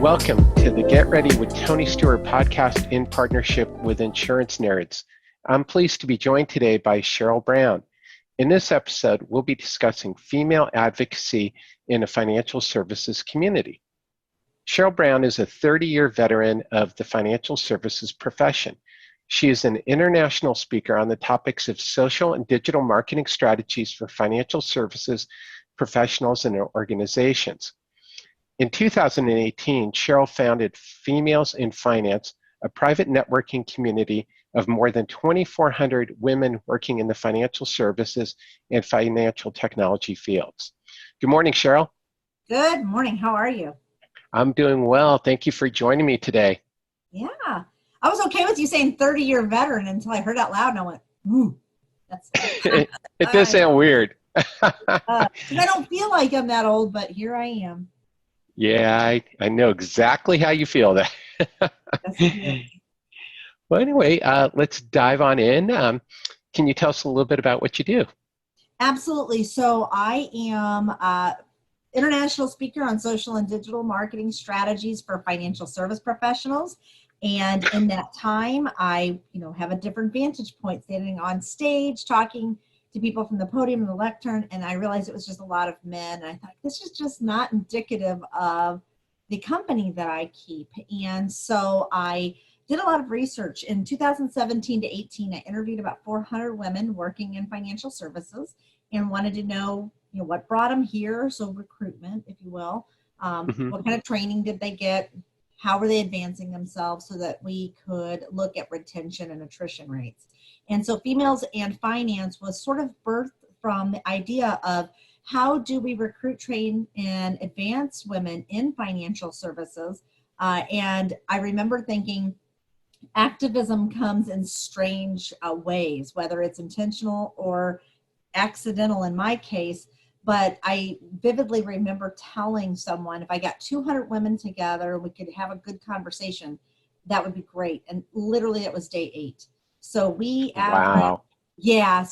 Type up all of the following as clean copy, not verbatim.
Welcome to the Get Ready with Tony Stewart podcast in partnership with Insurance Nerds. I'm pleased to be joined today by Sheryl Brown. In this episode, we'll be discussing female advocacy in the financial services community. Sheryl Brown is a 30-year veteran of the financial services profession. She is an international speaker on the topics of social and digital marketing strategies for financial services professionals and organizations. In 2018, Sheryl founded Females in Finance, a private networking community of more than 2,400 women working in the financial services and financial technology fields. Good morning, Sheryl. Good morning. How are you? I'm doing well. Thank you for joining me today. Yeah. I was okay with you saying 30-year veteran until I heard out loud and I went, ooh. It does sound weird. 'Cause I don't feel like I'm that old, but here I am. Yeah, I know exactly how you feel that. Well, anyway, let's dive on in. Can you tell us a little bit about what you do? Absolutely. So I am an international speaker on social and digital marketing strategies for financial service professionals. And in that time, I have a different vantage point, standing on stage, talking to people from the podium and the lectern, and I realized it was just a lot of men. And I thought, this is just not indicative of the company that I keep. And so I did a lot of research. In 2017 to 18, I interviewed about 400 women working in financial services and wanted to know, what brought them here, so recruitment, if you will. What kind of training did they get? How were they advancing themselves so that we could look at retention and attrition rates? And so Females and Finance was sort of birthed from the idea of how do we recruit, train, and advance women in financial services? And I remember thinking activism comes in strange ways, whether it's intentional or accidental in my case. But I vividly remember telling someone, if I got 200 women together, we could have a good conversation, that would be great. And literally it was day 8. So we so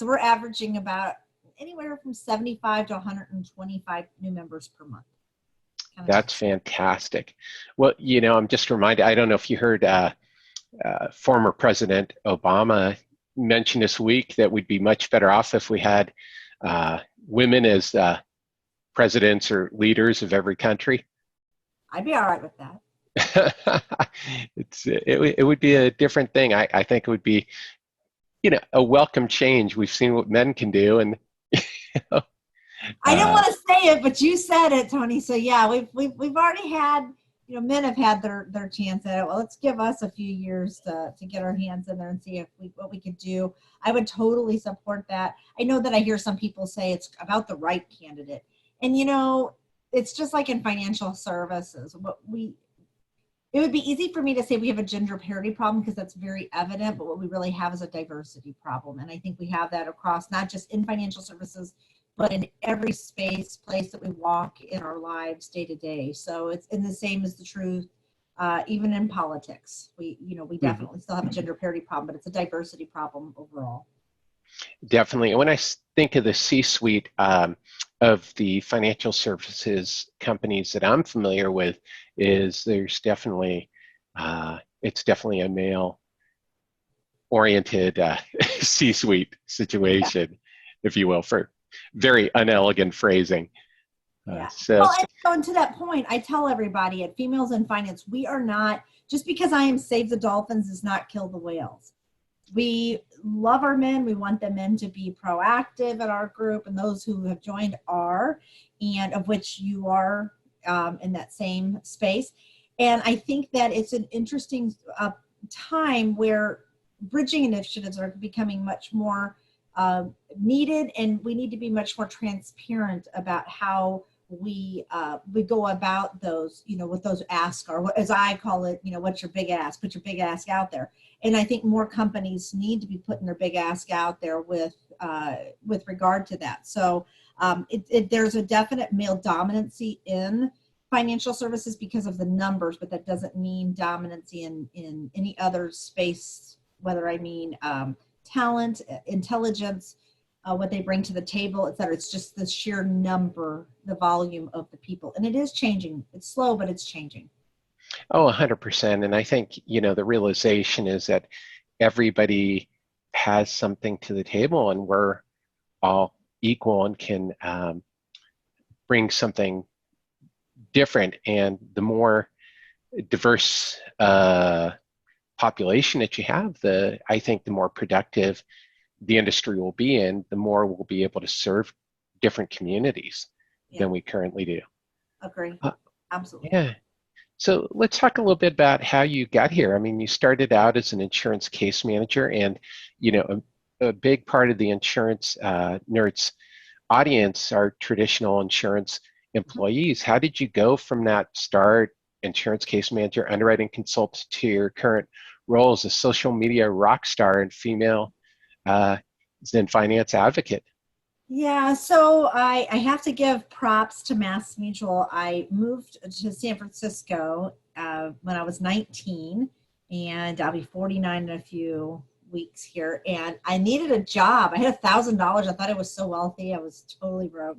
we're averaging about anywhere from 75 to 125 new members per month. That's fantastic. Well, I'm just reminded, I don't know if you heard former President Obama mention this week that we'd be much better off if we had women as presidents or leaders of every country. I'd be all right with that. It would be a different thing. I think it would be, a welcome change. We've seen what men can do, and I didn't want to say it, but you said it, Tony. So yeah, we've already had, men have had their chance at it. Well, let's give us a few years to get our hands in there and see what we could do. I would totally support that. I know that I hear some people say it's about the right candidate, and it's just like in financial services. It would be easy for me to say we have a gender parity problem because that's very evident, but what we really have is a diversity problem. And I think we have that across, not just in financial services, but in every place that we walk in our lives day to day. So it's in the same as the truth, even in politics. We definitely still have a gender parity problem, but it's a diversity problem overall. Definitely. And when I think of the C-suite of the financial services companies that I'm familiar with, there's definitely it's definitely a male-oriented C-suite situation, if you will, for very unelegant phrasing. And to that point, I tell everybody at Females in Finance, we are not, just because I am Save the Dolphins does not kill the whales. We love our men. We want the men to be proactive at our group, and those who have joined are, and of which you are in that same space. And I think that it's an interesting time where bridging initiatives are becoming much more needed, and we need to be much more transparent about how we go about those, what those asks are, as I call it, what's your big ask? Put your big ask out there. And I think more companies need to be putting their big ask out there with regard to that. So there's a definite male dominancy in financial services because of the numbers, but that doesn't mean dominancy in any other space, whether I mean talent, intelligence, what they bring to the table, et cetera. It's just the sheer number, the volume of the people. And it is changing. It's slow, but it's changing. Oh, 100%. And I think, the realization is that everybody has something to the table and we're all equal and can bring something different. And the more diverse population that you have, I think the more productive the industry will be in, the more we'll be able to serve different communities Yeah, than we currently do. agree. Uh, Absolutely. yeah. So let's talk a little bit about how you got here. I mean, you started out as an insurance case manager, and a big part of the insurance nerds audience are traditional insurance employees. How did you go from that start, insurance case manager, underwriting consultant, to your current role as a social media rock star and female then finance advocate? Yeah, so I have to give props to Mass Mutual. I moved to San Francisco when I was 19, and I'll be 49 in a few weeks here. And I needed a job. I had $1,000. I thought I was so wealthy. I was totally broke.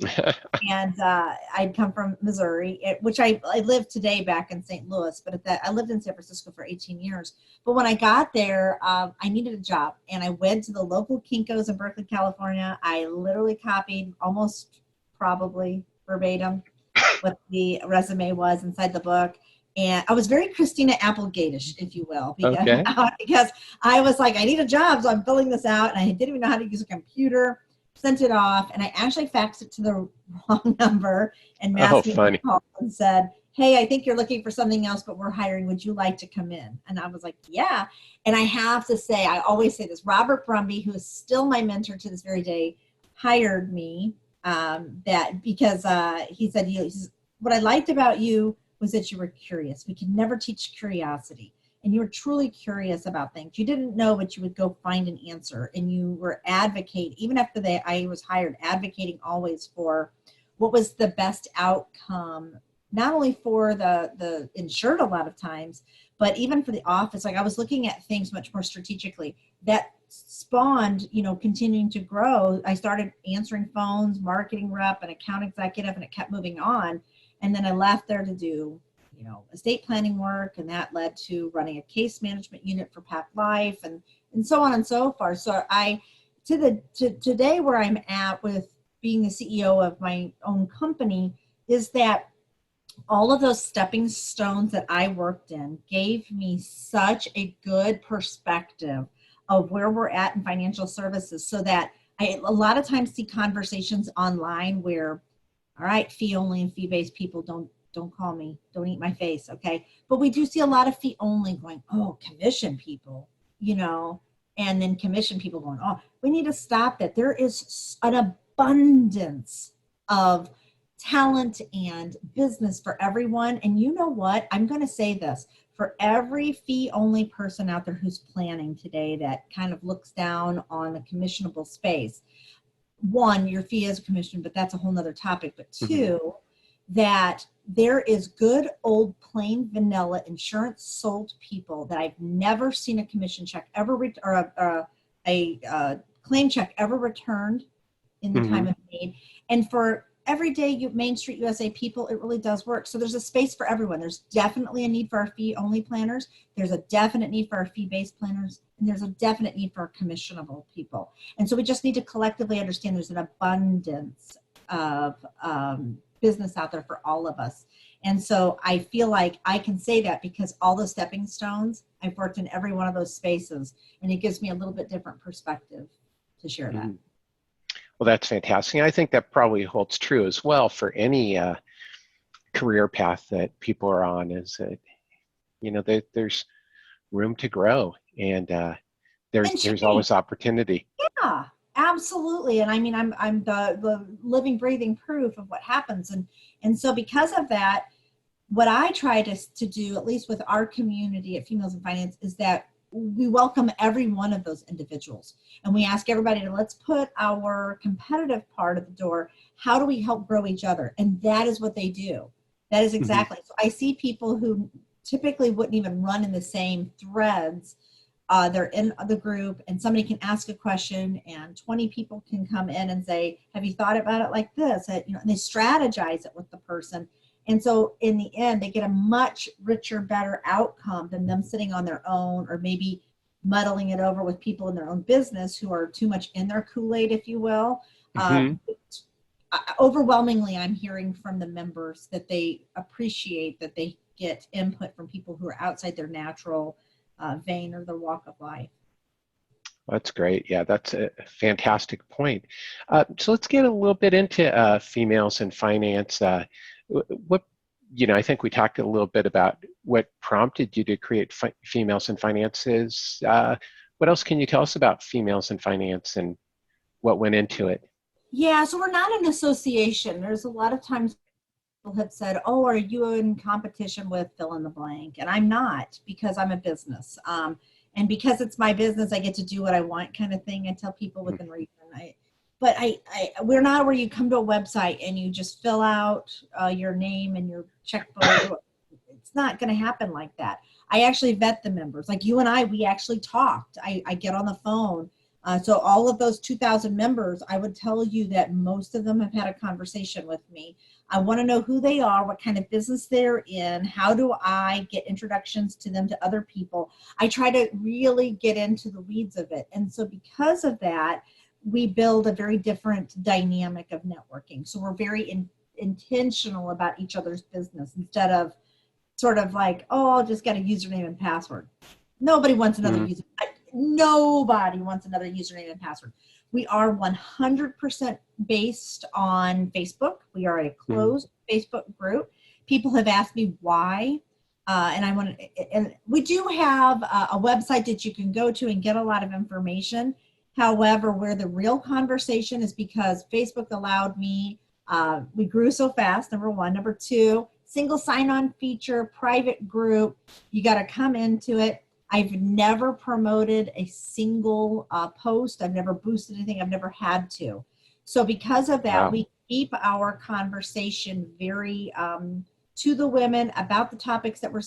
And I'd come from Missouri, which I live today back in St. Louis, but I lived in San Francisco for 18 years. But when I got there, I needed a job, and I went to the local Kinko's in Berkeley, California. I literally copied almost probably verbatim what the resume was inside the book. And I was very Christina Applegate-ish, if you will, because, Okay. because I was like, I need a job, so I'm filling this out, and I didn't even know how to use a computer. Sent it off, and I actually faxed it to the wrong number, and Oh, Mass Mutual funny. called and said, hey, I think you're looking for something else, but we're hiring. Would you like to come in? And I was like, yeah. And I have to say, I always say this, Robert Brumby, who is still my mentor to this very day, hired me that because he said, what I liked about you was that you were curious. We could never teach curiosity. And you were truly curious about things. You didn't know, but you would go find an answer. And you were advocating, even after I was hired, advocating always for what was the best outcome, not only for the insured a lot of times, but even for the office. Like I was looking at things much more strategically. That spawned, continuing to grow. I started answering phones, marketing rep, and account executive, and it kept moving on. And then I left there to do estate planning work, and that led to running a case management unit for Pac Life, and so on and so forth. So to today where I'm at with being the CEO of my own company is that all of those stepping stones that I worked in gave me such a good perspective of where we're at in financial services, so that I a lot of times see conversations online where, all right, fee only and fee based people don't call me, don't eat my face, okay? But we do see a lot of fee only going, oh, commission people, and then commission people going, oh, we need to stop that. There is an abundance of talent and business for everyone. And you know what? I'm going to say this. For every fee only person out there who's planning today that kind of looks down on the commissionable space, one, your fee is a commission, but that's a whole nother topic. But two, that there is good old plain vanilla insurance sold people that I've never seen a commission check ever or a claim check ever returned in the time of need. And for everyday Main Street USA people, it really does work. So there's a space for everyone. There's definitely a need for our fee only planners. There's a definite need for our fee based planners. And there's a definite need for our commissionable people. And so we just need to collectively understand there's an abundance of business out there for all of us. And so I feel like I can say that because all the stepping stones, I've worked in every one of those spaces, and it gives me a little bit different perspective to share that. Well, that's fantastic. I think that probably holds true as well for any career path that people are on, is that, there's room to grow, and there's always opportunity. Yeah, absolutely. And I mean, I'm the living, breathing proof of what happens. And so because of that, what I try to do, at least with our community at Females in Finance, is that we welcome every one of those individuals. And we ask everybody to, let's put our competitive part at the door. How do we help grow each other? And that is what they do. That is exactly. So I see people who typically wouldn't even run in the same threads. They're in the group, and somebody can ask a question, and 20 people can come in and say, have you thought about it like this? And they strategize it with the person. And so in the end, they get a much richer, better outcome than them sitting on their own, or maybe muddling it over with people in their own business who are too much in their Kool-Aid, if you will. Mm-hmm. Overwhelmingly, I'm hearing from the members that they appreciate that they get input from people who are outside their natural vein or their walk of life. That's great. Yeah, that's a fantastic point. So let's get a little bit into females in finance. What, I think we talked a little bit about what prompted you to create females in finances. What else can you tell us about females in finance and what went into it? Yeah, so we're not an association. There's a lot of times people have said, oh, are you in competition with fill in the blank? And I'm not, because I'm a business. And because it's my business, I get to do what I want, kind of thing. I tell people within reason. But we're not where you come to a website and you just fill out your name and your checkbook. It's not going to happen like that. I actually vet the members. Like you and I, we actually talked. I get on the phone. So all of those 2,000 members, I would tell you that most of them have had a conversation with me. I want to know who they are, what kind of business they're in, how do I get introductions to them to other people. I try to really get into the weeds of it. And so because of that, we build a very different dynamic of networking. So we're very intentional about each other's business instead of sort of like, oh, I'll just get a username and password. Nobody wants another user. Nobody wants another username and password. We are 100% based on Facebook. We are a closed Facebook group. People have asked me why, and we do have a website that you can go to and get a lot of information. However, where the real conversation is because Facebook allowed me, we grew so fast, number one. Number two, single sign-on feature, private group. You got to come into it. I've never promoted a single post. I've never boosted anything. I've never had to. So because of that, we keep our conversation very to the women about the topics that were,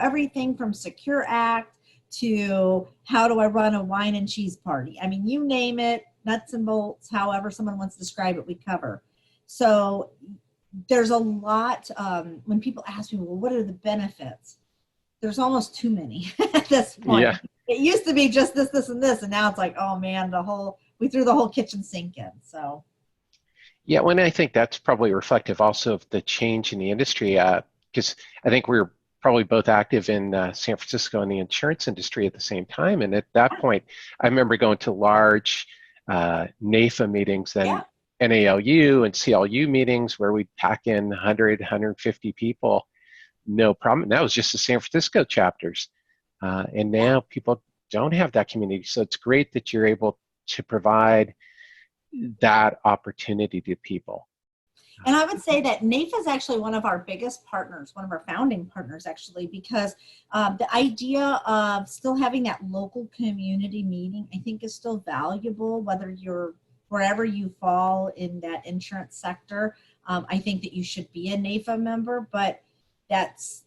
everything from Secure Act to how do I run a wine and cheese party? I mean, you name it, nuts and bolts, however someone wants to describe it, we cover. So there's a lot, when people ask me, well, what are the benefits? There's almost too many at this point. Yeah. It used to be just this, and this, and now it's like, oh man, we threw the whole kitchen sink in. So. Yeah, well, I think that's probably reflective also of the change in the industry, because I think we were probably both active in San Francisco in the insurance industry at the same time. And at that point, I remember going to large NAFA meetings and NALU and CLU meetings where we'd pack in 100, 150 people. No problem. And that was just the San Francisco chapters. And now people don't have that community. So it's great that you're able to provide that opportunity to people. And I would say that NAFA is actually one of our biggest partners, one of our founding partners, actually, because the idea of still having that local community meeting, I think, is still valuable, whether you're wherever you fall in that insurance sector. I think that you should be a NAFA member, but that's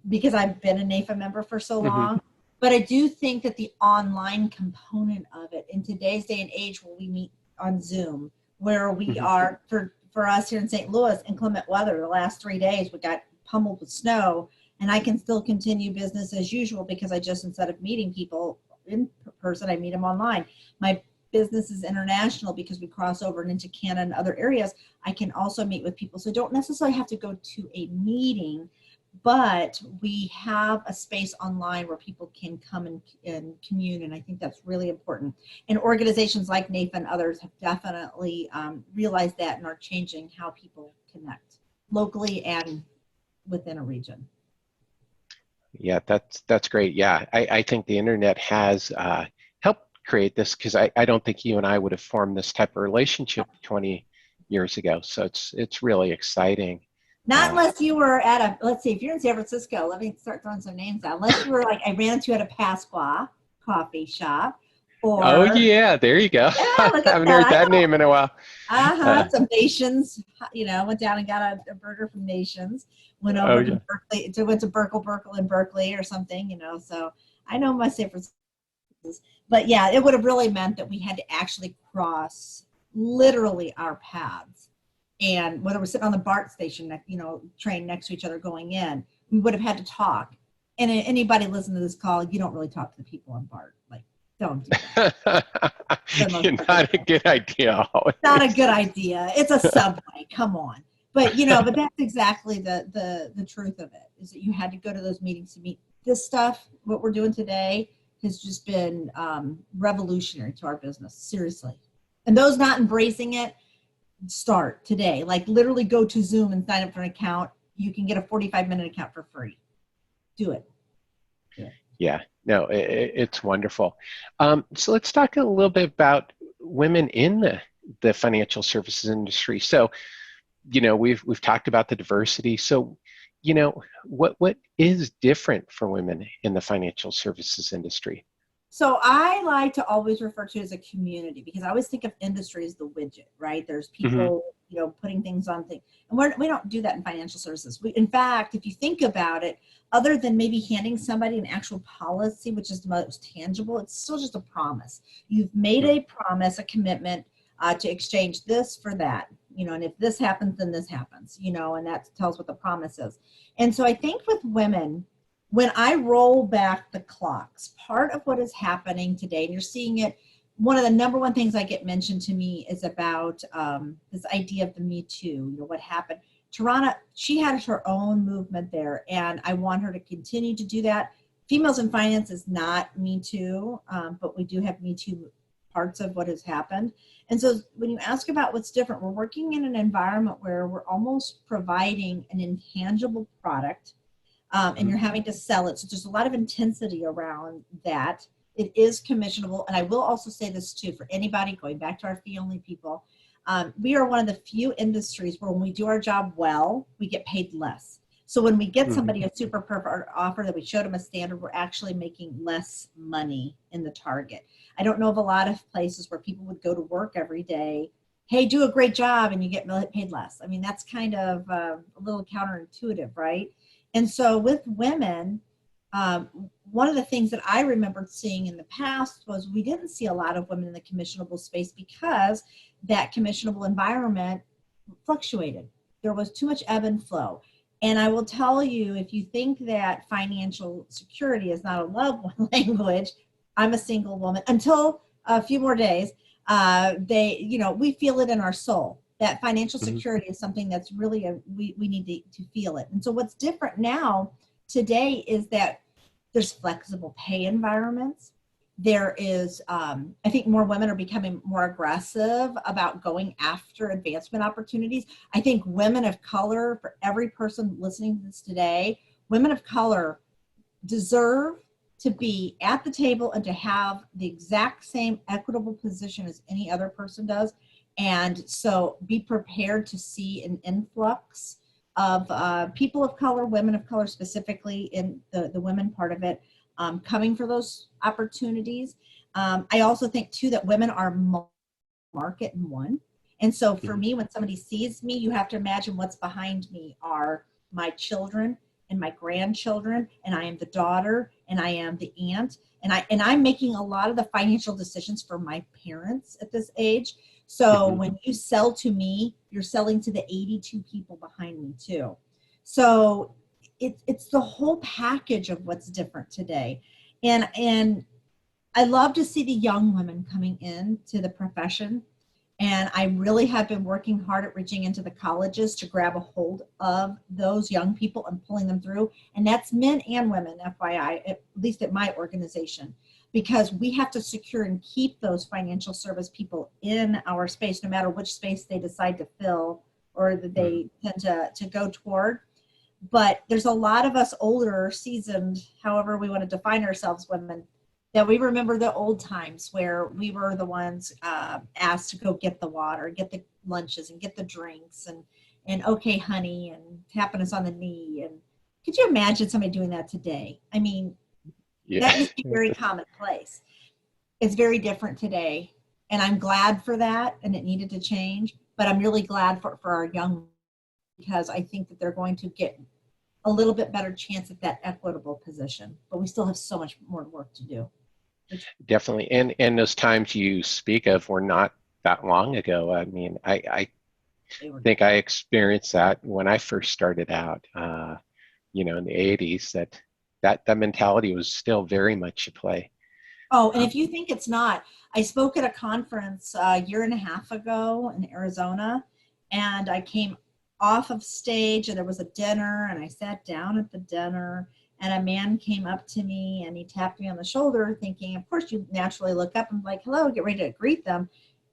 because I've been a NAFA member for so long. But I do think that the online component of it in today's day and age, where we meet on Zoom, where we are, for us here in St. Louis, inclement weather, the last 3 days, we got pummeled with snow, and I can still continue business as usual because I just, instead of meeting people in person, I meet them online. My business is international because we cross over into Canada and other areas. I can also meet with people. So I don't necessarily have to go to a meeting, but we have a space online where people can come and commune. And I think that's really important. And organizations like NAFA and others have definitely realized that and are changing how people connect locally and within a region. Yeah, that's great. Yeah, I think the internet has helped create this, because I don't think you and I would have formed this type of relationship 20 years ago. So it's really exciting. Not unless you were at let's see, if you're in San Francisco, let me start throwing some names out. Unless you were like, I ran into you at a Pasqua coffee shop. Or, oh yeah, there you go. Yeah, I haven't heard that name in a while. Some Nations, went down and got a burger from Nations. Went over to Berkeley, went to Berkeley in Berkeley or something, so I know my San Francisco. But yeah, it would have really meant that we had to actually cross literally our paths. And whether we're sitting on the BART station, train next to each other going in, we would have had to talk. And anybody listening to this call, you don't really talk to the people on BART. Like, don't do that. Not a good idea. Not a good idea. It's a subway. Come on. But but that's exactly the truth of it, is that you had to go to those meetings to meet. This stuff, what we're doing today, has just been revolutionary to our business. Seriously. And those not embracing it, start today. Like, literally go to Zoom and sign up for an account. You can get a 45-minute account for free. Do it. Yeah, no, it's wonderful. So let's talk a little bit about women in the financial services industry. So, we've talked about the diversity. So, what is different for women in the financial services industry? So I like to always refer to it as a community, because I always think of industry as the widget, right? There's people, putting things on things. And we don't do that in financial services. In fact, if you think about it, other than maybe handing somebody an actual policy, which is the most tangible, it's still just a promise. You've made a promise, a commitment to exchange this for that, and if this happens, then this happens, and that tells what the promise is. And so I think with women, when I roll back the clocks, part of what is happening today, and you're seeing it, one of the number one things I get mentioned to me is about this idea of the Me Too, what happened. Tarana, she had her own movement there, and I want her to continue to do that. Females in finance is not Me Too, but we do have Me Too parts of what has happened. And so when you ask about what's different, we're working in an environment where we're almost providing an intangible product, and you're having to sell it. So there's a lot of intensity around that. It is commissionable. And I will also say this too, for anybody going back to our fee-only people, we are one of the few industries where when we do our job well, we get paid less. So when we get somebody a super perfect offer that we showed them a standard, we're actually making less money in the target. I don't know of a lot of places where people would go to work every day, hey, do a great job, and you get paid less. I mean, that's kind of a little counterintuitive, right? And so with women, one of the things that I remembered seeing in the past was we didn't see a lot of women in the commissionable space because that commissionable environment fluctuated. There was too much ebb and flow. And I will tell you, if you think that financial security is not a love language, I'm a single woman until a few more days. We feel it in our soul. That financial security is something that's really, we need to feel it. And so what's different now today is that there's flexible pay environments. There is, I think more women are becoming more aggressive about going after advancement opportunities. I think women of color, for every person listening to this today, women of color deserve to be at the table and to have the exact same equitable position as any other person does. And so be prepared to see an influx of people of color, women of color specifically in the women part of it, coming for those opportunities. I also think too that women are market in one. And so for me, when somebody sees me, you have to imagine what's behind me are my children and my grandchildren, and I am the daughter, and I am the aunt, and I'm making a lot of the financial decisions for my parents at this age. So when you sell to me, you're selling to the 82 people behind me too. So it's the whole package of what's different today. And I love to see the young women coming into the profession. And I really have been working hard at reaching into the colleges to grab a hold of those young people and pulling them through. And that's men and women, FYI, at least at my organization, because we have to secure and keep those financial service people in our space, no matter which space they decide to fill or that they tend to go toward. But there's a lot of us older, seasoned, however we want to define ourselves, women, that we remember the old times where we were the ones asked to go get the water, get the lunches, and get the drinks, and okay, honey, and tapping us on the knee. And could you imagine somebody doing that today? I mean, that used to be very commonplace. It's very different today, and I'm glad for that, and it needed to change. But I'm really glad for our young, because I think that they're going to get a little bit better chance at that equitable position. But we still have so much more work to do. Definitely. And those times you speak of were not that long ago. I mean, I They were think I experienced that when I first started out, in the 80s, that mentality was still very much at play. Oh, and if you think it's not, I spoke at a conference a year and a half ago in Arizona, and I came off of stage and there was a dinner, and I sat down at the dinner, and a man came up to me and he tapped me on the shoulder, thinking, of course, you naturally look up and like, hello, get ready to greet them.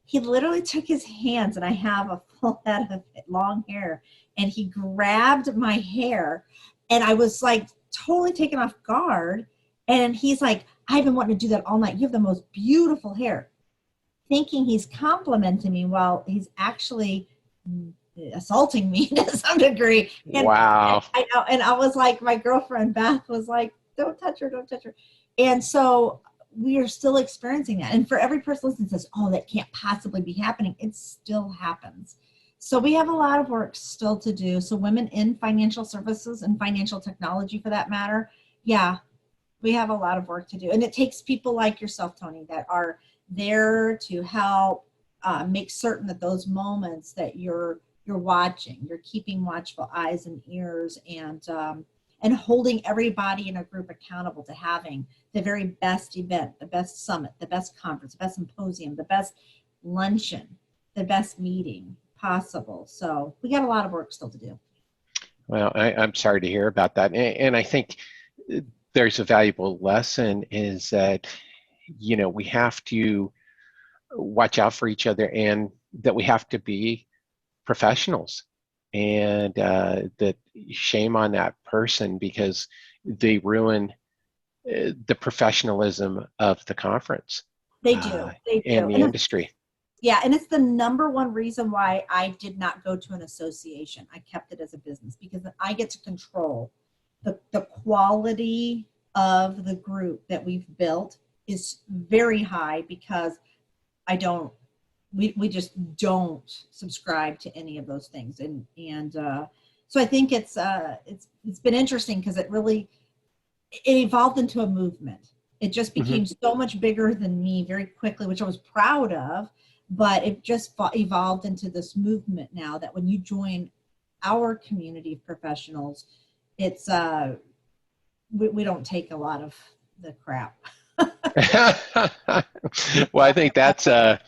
He literally took his hands, and I have a full head of long hair, and he grabbed my hair, and I was like totally taken off guard. And he's like, I've been wanting to do that all night. You have the most beautiful hair. Thinking he's complimenting me while he's actually assaulting me to some degree. Wow. I know. And I was like, my girlfriend Beth was like, don't touch her, don't touch her. And so we are still experiencing that. And for every person listening says, oh, that can't possibly be happening, it still happens. So we have a lot of work still to do. So women in financial services and financial technology, for that matter, yeah, we have a lot of work to do. And it takes people like yourself, Tony, that are there to help make certain that those moments that you're watching, you're keeping watchful eyes and ears, and holding everybody in a group accountable to having the very best event, the best summit, the best conference, the best symposium, the best luncheon, the best meeting possible. So we got a lot of work still to do. Well, I'm sorry to hear about that. And I think there's a valuable lesson is that, we have to watch out for each other, and that we have to be professionals, and that shame on that person because they ruin the professionalism of the conference. They do. They do. And the industry. Yeah, and it's the number one reason why I did not go to an association. I kept it as a business because I get to control the quality of the group that we've built is very high because we just don't subscribe to any of those things. And so I think it's been interesting because it evolved into a movement. It just became so much bigger than me very quickly, which I was proud of, but it just evolved into this movement now that when you join our community of professionals, it's we don't take a lot of the crap. Well, I think that's a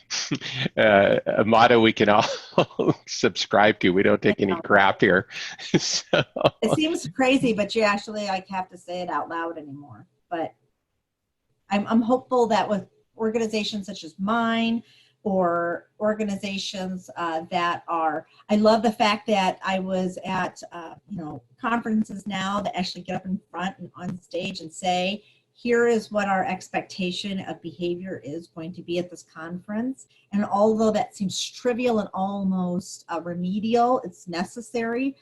motto we can all subscribe to. We don't take any crap here. So. It seems crazy, but you actually have to say it out loud anymore. But I'm hopeful that with organizations such as mine, or organizations that are, I love the fact that I was at conferences now that actually get up in front and on stage and say, here is what our expectation of behavior is going to be at this conference. And although that seems trivial and almost remedial, it's necessary.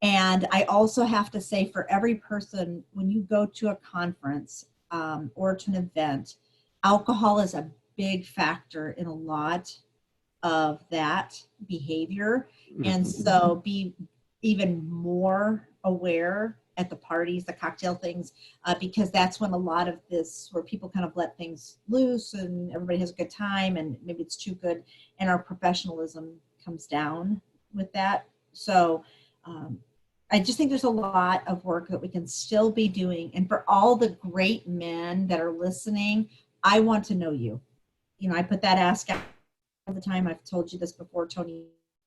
And I also have to say, for every person, when you go to a conference or to an event, alcohol is a big factor in a lot of that behavior. And so be even more aware at the parties, the cocktail things, because that's when a lot of this, where people kind of let things loose and everybody has a good time and maybe it's too good, and our professionalism comes down with that. So I just think there's a lot of work that we can still be doing. And for all the great men that are listening, I want to know you. I put that ask out all the time. I've told you this before, Tony,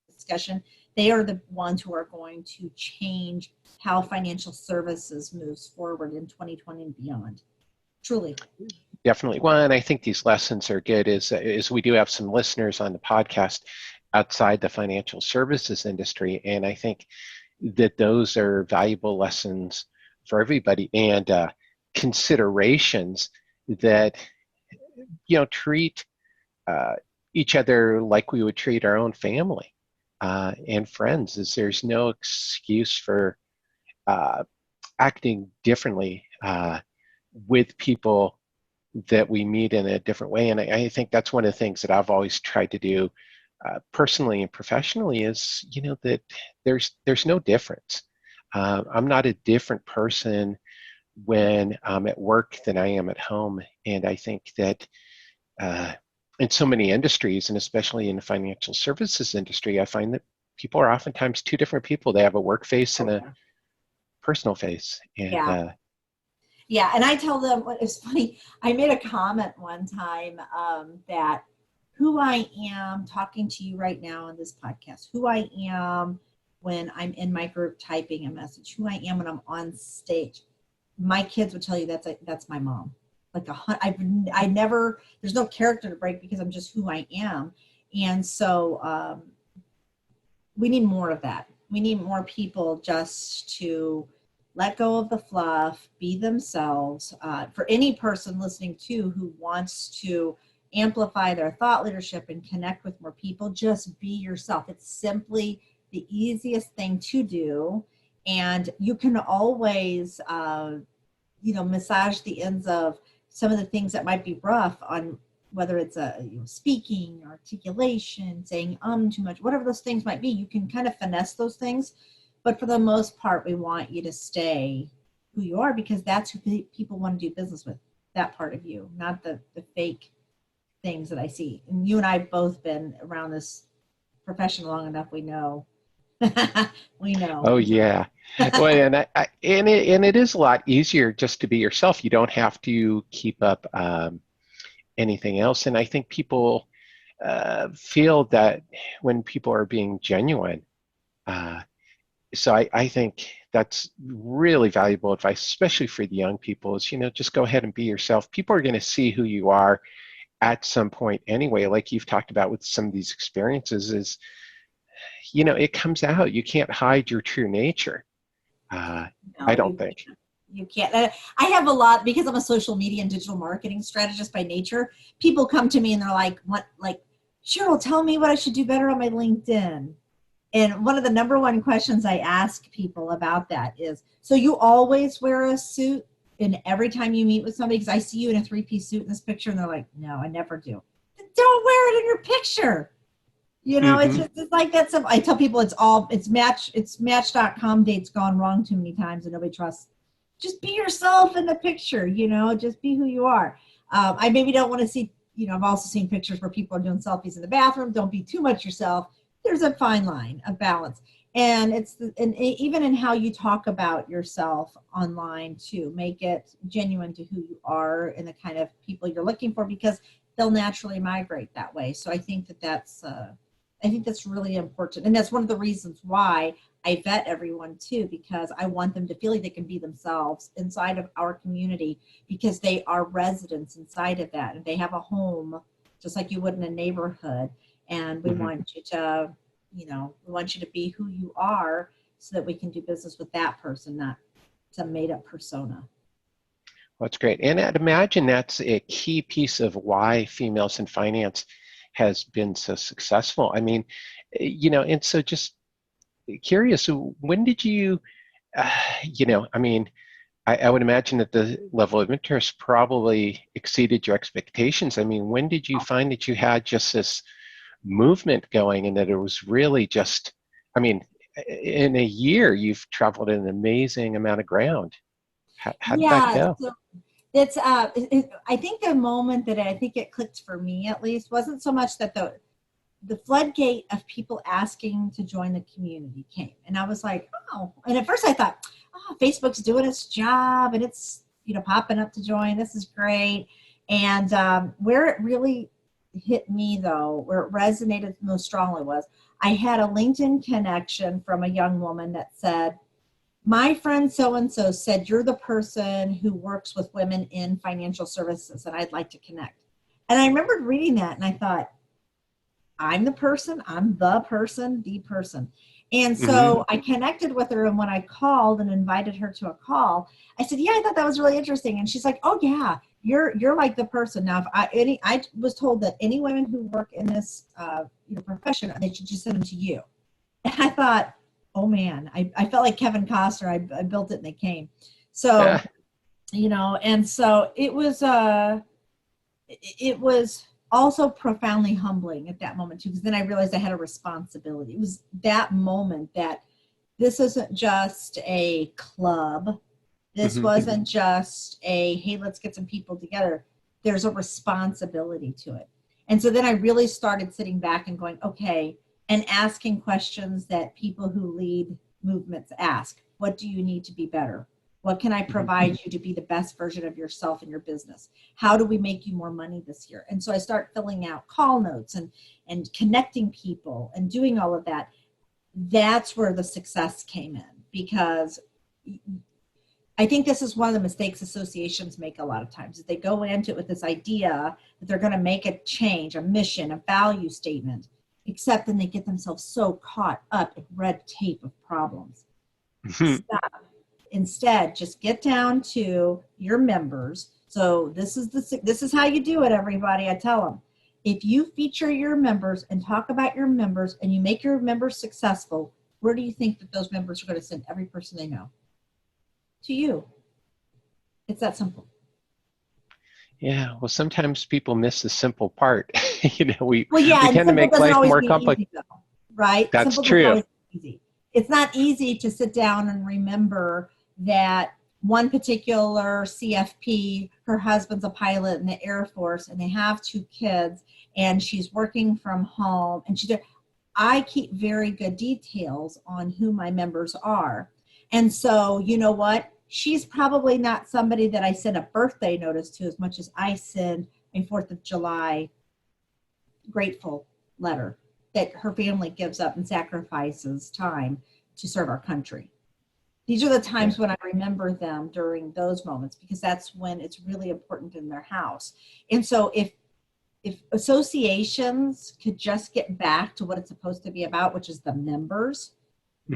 discussion. They are the ones who are going to change how financial services moves forward in 2020 and beyond. Truly. Definitely. Well, and I think these lessons are good is we do have some listeners on the podcast outside the financial services industry. And I think that those are valuable lessons for everybody, and considerations that, treat each other like we would treat our own family and friends. Is there's no excuse for acting differently with people that we meet in a different way. And I think that's one of the things that I've always tried to do personally and professionally is, that there's no difference. I'm not a different person when I'm at work than I am at home. And I think that in so many industries, and especially in the financial services industry, I find that people are oftentimes two different people. They have a work face and Oh, a yeah. personal face. And Yeah. Yeah, and I tell them, it's funny, I made a comment one time that who I am talking to you right now on this podcast, who I am when I'm in my group typing a message, who I am when I'm on stage, my kids would tell you that's my mom. Like I never, there's no character to break because I'm just who I am. And so we need more of that. We need more people just to let go of the fluff, be themselves. For any person listening to who wants to amplify their thought leadership and connect with more people, just be yourself. It's simply the easiest thing to do. And you can always, massage the ends of some of the things that might be rough on whether it's speaking, articulation, saying too much, whatever those things might be. You can kind of finesse those things, but for the most part, we want you to stay who you are because that's who people want to do business with. That part of you, not the fake things that I see. And you and I have both been around this profession long enough. We know. We know. oh yeah. Well, and it is a lot easier just to be yourself. You don't have to keep up anything else. And I think people feel that when people are being genuine. So I think that's really valuable advice, especially for the young people, is, just go ahead and be yourself. People are going to see who you are at some point anyway, like you've talked about with some of these experiences is, it comes out. You can't hide your true nature. No, I don't think. You can't. I have a lot because I'm a social media and digital marketing strategist by nature. People come to me and they're like, "What? Like, Sheryl, tell me what I should do better on my LinkedIn." And one of the number one questions I ask people about that is, so you always wear a suit and every time you meet with somebody, because I see you in a 3-piece suit in this picture, and they're like, no, I never do. Then don't wear it in your picture. It's Mm-hmm. just, it's like that simple. I tell people it's match.com dates gone wrong too many times and nobody trusts. Just be yourself in the picture, just be who you are. I maybe don't want to see, I've also seen pictures where people are doing selfies in the bathroom. Don't be too much yourself. There's a fine line of balance. And even in how you talk about yourself online too, make it genuine to who you are and the kind of people you're looking for, because they'll naturally migrate that way. So I think that's really important. And that's one of the reasons why I vet everyone too, because I want them to feel like they can be themselves inside of our community because they are residents inside of that and they have a home just like you would in a neighborhood. And we Mm-hmm. want you to, be who you are so that we can do business with that person, not some made up persona. Well, that's great. And I'd imagine that's a key piece of why females in finance has been so successful. I mean, and so just curious, when did you, I would imagine that the level of interest probably exceeded your expectations. I mean, when did you find that you had just this movement going and that it was really just, in a year, you've traveled an amazing amount of ground. How did that Yeah, go? so it's I think the moment that I think it clicked for me at least wasn't so much that the floodgate of people asking to join the community came. And I was like, oh, and at first I thought, oh, Facebook's doing its job and it's, popping up to join. This is great. And where it really hit me though, where it resonated most strongly was I had a LinkedIn connection from a young woman that said, my friend so-and-so said you're the person who works with women in financial services and I'd like to connect. And I remembered reading that and I thought, I'm the person. And Mm-hmm. so I connected with her, and when I called and invited her to a call, I said, yeah, I thought that was really interesting. And she's like, oh yeah, you're like the person. Now, if I was told that any women who work in this profession, they should just send them to you. And I thought, oh man, I felt like Kevin Costner. I built it and they came. So, and so it was also profoundly humbling at that moment too, because then I realized I had a responsibility. It was that moment that this isn't just a club. This Mm-hmm. wasn't just a, hey, let's get some people together. There's a responsibility to it. And so then I really started sitting back and going, okay, and asking questions that people who lead movements ask. What do you need to be better? What can I provide you to be the best version of yourself in your business? How do we make you more money this year? And so I start filling out call notes and connecting people and doing all of that. That's where the success came in, because I think this is one of the mistakes associations make a lot of times, is they go into it with this idea that they're going to make a change, a mission, a value statement, except then they get themselves so caught up in red tape of problems. Stop. Instead, just get down to your members. So this is how you do it, everybody. I tell them, if you feature your members and talk about your members and you make your members successful, where do you think that those members are going to send every person they know? To you. It's that simple. Yeah, well, sometimes people miss the simple part. We and tend to make life more complicated. Right? That's simple true. Always easy. It's not easy to sit down and remember that one particular CFP, her husband's a pilot in the Air Force, and they have 2 kids, and she's working from home, and I keep very good details on who my members are. And so, you know what? She's probably not somebody that I send a birthday notice to as much as I send a 4th of July grateful letter that her family gives up and sacrifices time to serve our country. These are the times when I remember them, during those moments, because that's when it's really important in their house. And so if associations could just get back to what it's supposed to be about, which is the members,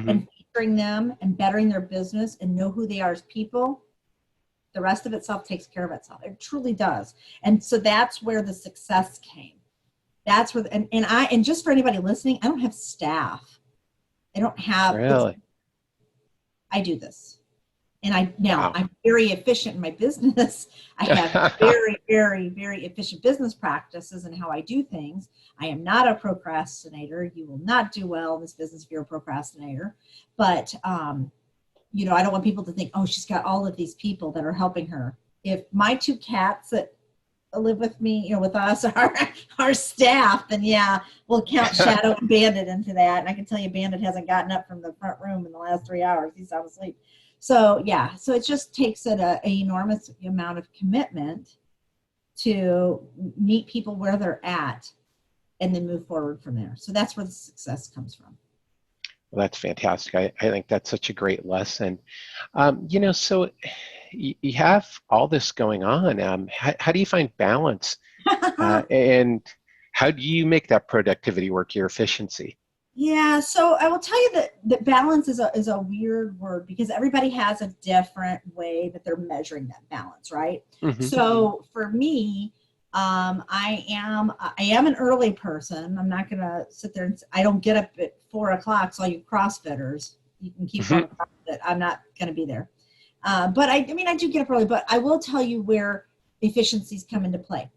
and featuring them and bettering their business and know who they are as people, the rest of itself takes care of itself. It truly does. And so that's where the success came. That's where, and just for anybody listening, I don't have staff. I don't have, Really? I do this. And I'm very efficient in my business. I have very, very, very efficient business practices in how I do things. I am not a procrastinator. You will not do well in this business if you're a procrastinator. But, I don't want people to think, oh, she's got all of these people that are helping her. If my 2 cats that live with me, with us, are our staff, then we'll count Shadow and Bandit into that. And I can tell you, Bandit hasn't gotten up from the front room in the last 3 hours. He's sound asleep. So so it just takes an enormous amount of commitment to meet people where they're at and then move forward from there. So that's where the success comes from. Well, that's fantastic. I think that's such a great lesson. So you have all this going on. How do you find balance? And how do you make that productivity work, your efficiency? Yeah, so I will tell you that balance is a weird word, because everybody has a different way that they're measuring that balance, right? So for me, I am an early person. I'm not gonna sit there and I don't get up at 4 o'clock. So all you CrossFitters, you can keep going CrossFit. I'm not gonna be there. But I do get up early. But I will tell you where efficiencies come into play.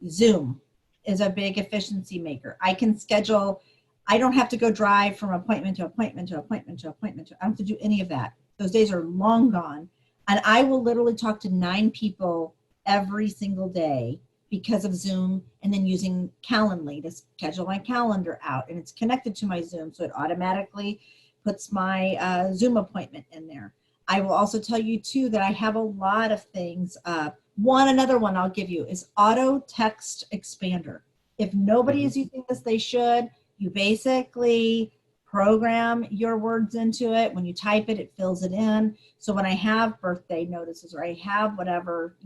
Zoom is a big efficiency maker. I can schedule. I don't have to go drive from appointment to appointment to appointment to appointment. I don't have to do any of that. Those days are long gone. And I will literally talk to 9 people every single day because of Zoom, and then using Calendly to schedule my calendar out. And it's connected to my Zoom, so it automatically puts my Zoom appointment in there. I will also tell you, too, that I have a lot of things. Another one I'll give you is Auto Text Expander. If nobody is using this, they should. You basically program your words into it. When you type it, it fills it in. So when I have birthday notices, or I have whatever,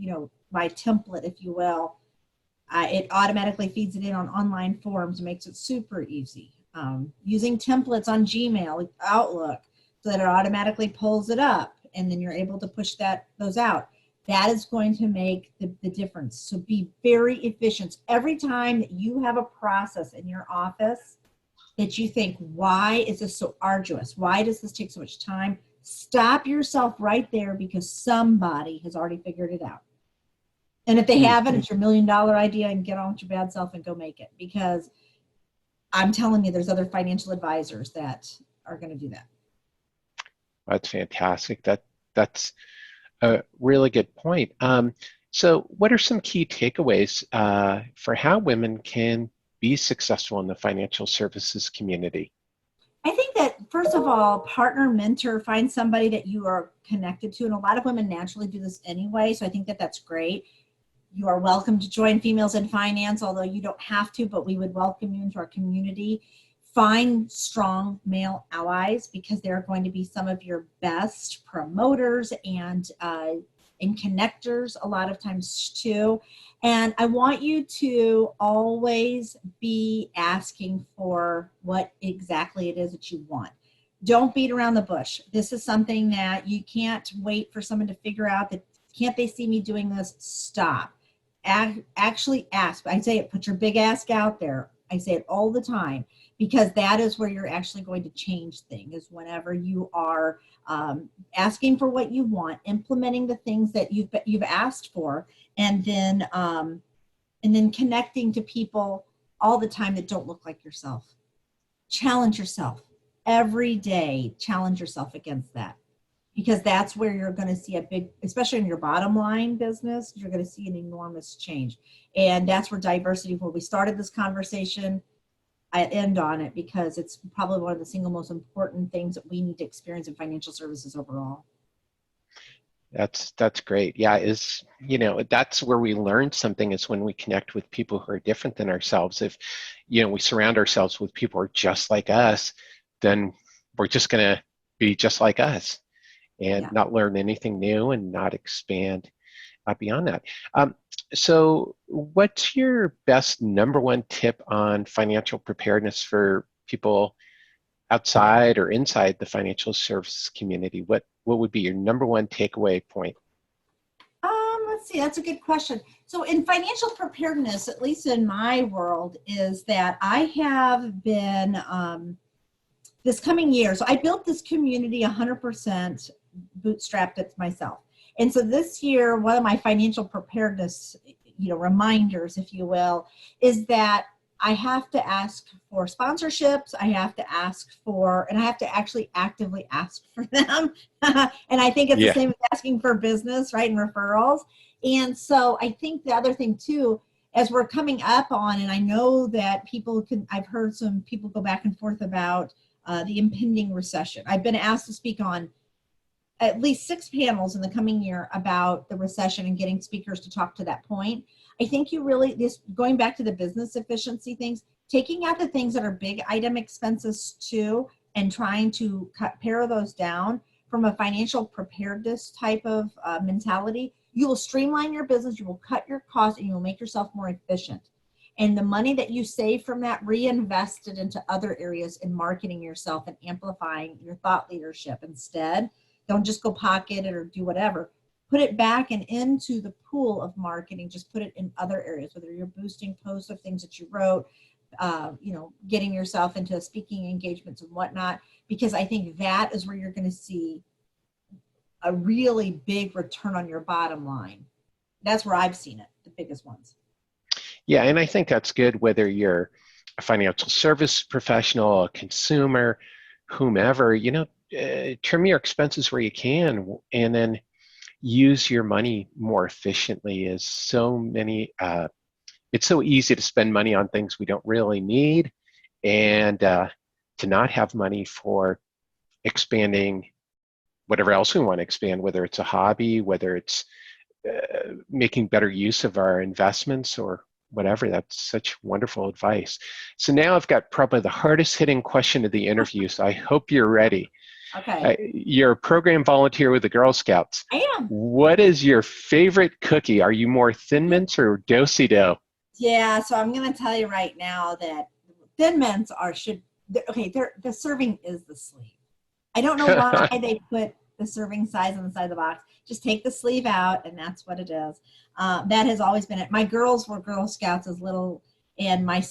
my template, if you will, it automatically feeds it in on online forms, makes it super easy. Using templates on Gmail, Outlook, so that it automatically pulls it up, and then you're able to push those out. That is going to make the difference. So be very efficient. Every time that you have a process in your office that you think, why is this so arduous? Why does this take so much time? Stop yourself right there, because somebody has already figured it out. And if they haven't, it's your $1 million idea, and get on with your bad self and go make it. Because I'm telling you, there's other financial advisors that are going to do that. That's fantastic. That's a really good point. So what are some key takeaways for how women can be successful in the financial services community? I think that, first of all, partner, mentor, find somebody that you are connected to. And a lot of women naturally do this anyway. So I think that that's great. You are welcome to join Females in Finance, although you don't have to, but we would welcome you into our community. Find strong male allies, because they're going to be some of your best promoters and connectors a lot of times too. And I want you to always be asking for what exactly it is that you want. Don't beat around the bush. This is something that you can't wait for someone to figure out that, can't they see me doing this? Stop. Actually ask. I say it, put your big ask out there. I say it all the time, because that is where you're actually going to change things, is whenever you are asking for what you want, implementing the things that you've asked for, and then connecting to people all the time that don't look like yourself. Challenge yourself every day. Challenge yourself against that, because that's where you're going to see a big, especially in your bottom line business, you're going to see an enormous change. And that's where diversity, where we started this conversation, I end on it, because it's probably one of the single most important things that we need to experience in financial services overall. That's great. Yeah, that's where we learn something, is when we connect with people who are different than ourselves. If, we surround ourselves with people who are just like us, then we're just going to be just like us and not learn anything new and not expand beyond that. So what's your best number one tip on financial preparedness for people outside or inside the financial services community? What would be your number one takeaway point? Let's see, that's a good question. So in financial preparedness, at least in my world, is that I have been, this coming year, so I built this community 100% bootstrapped it myself. And so this year, one of my financial preparedness, reminders, if you will, is that I have to ask for sponsorships. I have to ask for, and I have to actually actively ask for them. And I think it's the same as asking for business, right, and referrals. And so I think the other thing too, as we're coming up on, and I know that I've heard some people go back and forth about the impending recession. I've been asked to speak on at least 6 panels in the coming year about the recession and getting speakers to talk to that point. I think going back to the business efficiency things, taking out the things that are big item expenses too, and trying to pare those down from a financial preparedness type of mentality, you will streamline your business, you will cut your costs, and you will make yourself more efficient. And the money that you save from that, reinvest it into other areas in marketing yourself and amplifying your thought leadership instead. Don't just go pocket it or do whatever. Put it back and into the pool of marketing. Just put it in other areas, whether you're boosting posts of things that you wrote, getting yourself into speaking engagements and whatnot, because I think that is where you're going to see a really big return on your bottom line. That's where I've seen it, the biggest ones. Yeah, and I think that's good, whether you're a financial service professional, a consumer, whomever, trim your expenses where you can, and then use your money more efficiently. It's so easy to spend money on things we don't really need, and to not have money for expanding whatever else we want to expand, whether it's a hobby, whether it's making better use of our investments or whatever. That's such wonderful advice. So now I've got probably the hardest hitting question of the interview, so I hope you're ready. Okay. You're a program volunteer with the Girl Scouts. I am. What is your favorite cookie? Are you more Thin Mints or Do-si-do? Yeah, so I'm going to tell you right now that Thin Mints the serving is the sleeve. I don't know why they put the serving size on the side of the box. Just take the sleeve out, and that's what it is. That has always been it. My girls were Girl Scouts as little, and my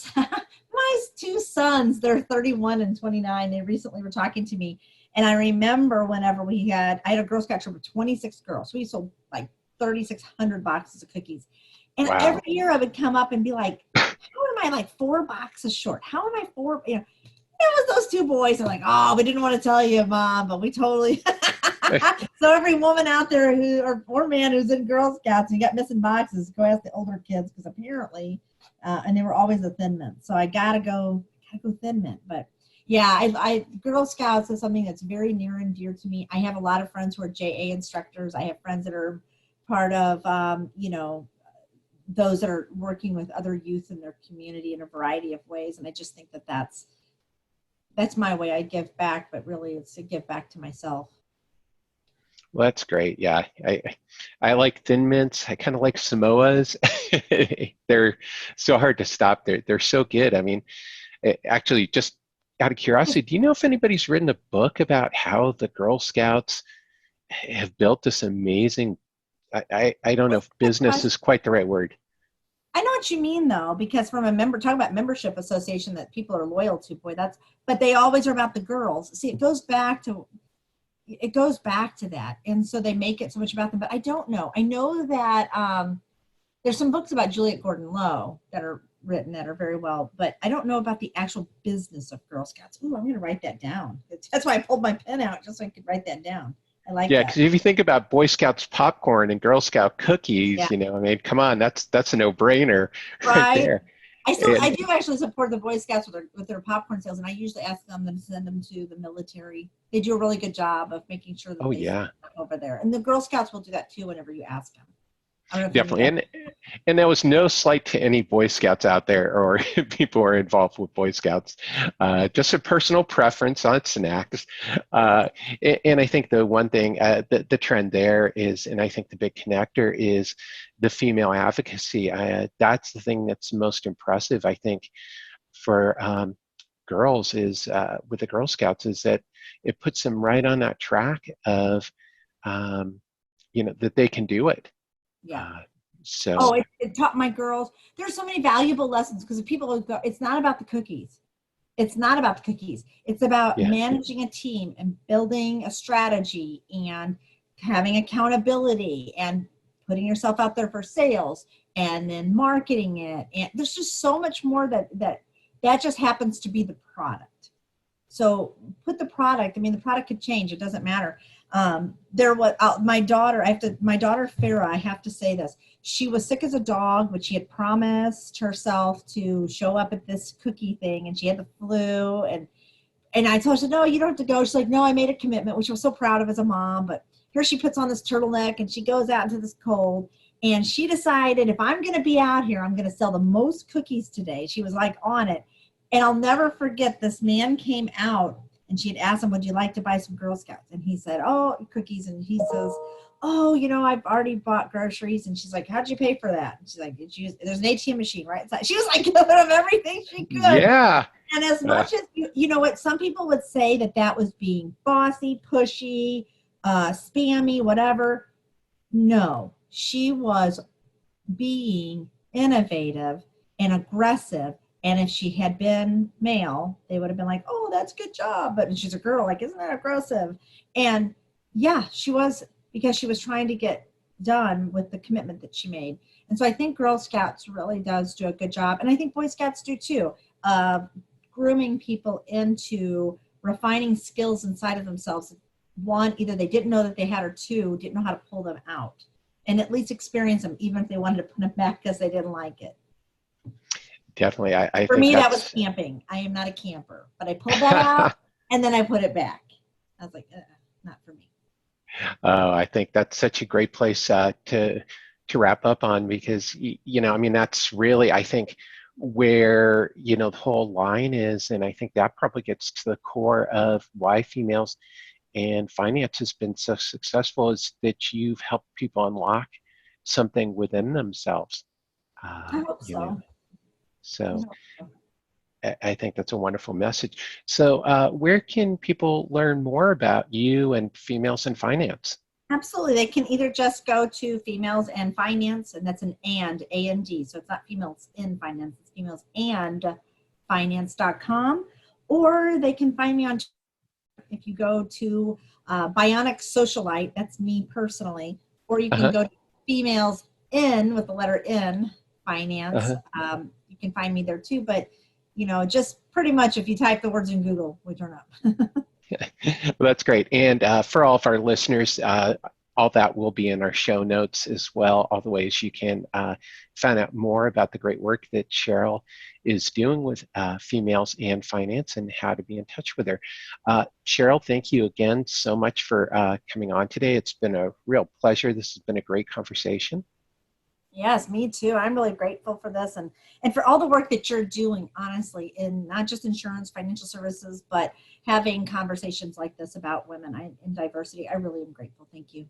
2 sons, they're 31 and 29. They recently were talking to me. And I remember whenever I had a Girl Scout troop of 26 girls. So we sold like 3,600 boxes of cookies. And every year I would come up and be like, how am I like 4 boxes short? How am I 4? It was those 2 boys. They're like, oh, we didn't want to tell you, Mom, but we totally. So every woman out there or man who's in Girl Scouts and you got missing boxes, go ask the older kids because apparently, and they were always a Thin Mint. So I gotta go Thin Mint. But yeah, I Girl Scouts is something that's very near and dear to me. I have a lot of friends who are JA instructors. I have friends that are part of, those that are working with other youth in their community in a variety of ways. And I just think that that's my way I give back, but really it's to give back to myself. Well, that's great. Yeah, I like Thin Mints. I kind of like Samoas. They're so hard to stop. They're so good. I mean, actually, just out of curiosity, do you know if anybody's written a book about how the Girl Scouts have built this amazing, I don't know if business is quite the right word. I know what you mean though, because from talk about membership association that people are loyal to, but they always are about the girls. See, it goes back to that. And so they make it so much about them, but I don't know. I know that there's some books about Juliet Gordon-Low that are written that are very well, but I don't know about the actual business of Girl Scouts. Ooh, I'm going to write that down. That's why I pulled my pen out, just so I could write that down. I like Yeah, that. because if you think about Boy Scouts popcorn and Girl Scout cookies, Yeah. I mean, come on, that's a no-brainer right there. I do actually support the Boy Scouts with their popcorn sales, and I usually ask them to send them to the military. They do a really good job of making sure that they send them over there. And the Girl Scouts will do that too whenever you ask them. Definitely. And there was no slight to any Boy Scouts out there or people who are involved with Boy Scouts. Just a personal preference on snacks. And I think the one thing, the trend there is, and I think the big connector is the female advocacy. That's the thing that's most impressive, I think, for girls is with the Girl Scouts is that it puts them right on that track of, that they can do it. Yeah. It taught my girls. There's so many valuable lessons because people go, it's not about the cookies. It's not about the cookies. It's about managing a team and building a strategy and having accountability and putting yourself out there for sales and then marketing it. And there's just so much more that just happens to be the product. So put the product, the product could change. It doesn't matter. My daughter Farah, I have to say this. She was sick as a dog, but she had promised herself to show up at this cookie thing, and she had the flu. And I told her, I said, no, you don't have to go. She's like, no, I made a commitment, which I was so proud of as a mom. But here she puts on this turtleneck, and she goes out into this cold. And she decided, if I'm going to be out here, I'm going to sell the most cookies today. She was like on it. And I'll never forget, this man came out. And she had asked him, would you like to buy some Girl Scouts? And he said, oh, cookies. And he says, oh, I've already bought groceries. And she's like, how'd you pay for that? And she's like, there's an ATM machine, right? She was like giving him everything she could. Yeah. And as much as, what some people would say that was being bossy, pushy, spammy, whatever. No, she was being innovative and aggressive. And if she had been male, they would have been like, oh, that's a good job. But she's a girl, like, isn't that aggressive? And yeah, she was, because she was trying to get done with the commitment that she made. And so I think Girl Scouts really does do a good job. And I think Boy Scouts do too, grooming people into refining skills inside of themselves. One, either they didn't know that they had, or two, didn't know how to pull them out. And at least experience them, even if they wanted to put them back because they didn't like it. Definitely. I For me, that was camping. I am not a camper, but I pulled that out and then I put it back. I was like, not for me. I think that's such a great place to wrap up on, because, that's really, I think, where, the whole line is. And I think that probably gets to the core of why females and finance has been so successful, is that you've helped people unlock something within themselves. I hope so. So I think that's a wonderful message. So where can people learn more about you and Females in Finance? Absolutely. They can either just go to Females and Finance, and that's an A-N-D. So it's not Females in Finance, it's Females and Finance.com. Or they can find me on, if you go to Bionic Socialite, that's me personally, or you can go to Females in, with the letter N, Finance. You can find me there too, but just pretty much if you type the words in Google, we turn up. Well, that's great. And for all of our listeners, all that will be in our show notes as well, all the ways you can find out more about the great work that Sheryl is doing with females and finance and how to be in touch with her. Sheryl, thank you again so much for coming on today. It's been a real pleasure. This has been a great conversation. Yes, me too. I'm really grateful for this and for all the work that you're doing, honestly, in not just insurance, financial services, but having conversations like this about women and diversity. I really am grateful. Thank you.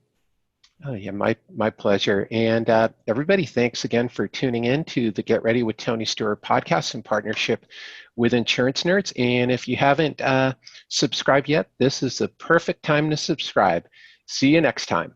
Oh, yeah, my pleasure. And everybody, thanks again for tuning in to the Get Ready with Tony Stewart podcast in partnership with Insurance Nerds. And if you haven't subscribed yet, this is the perfect time to subscribe. See you next time.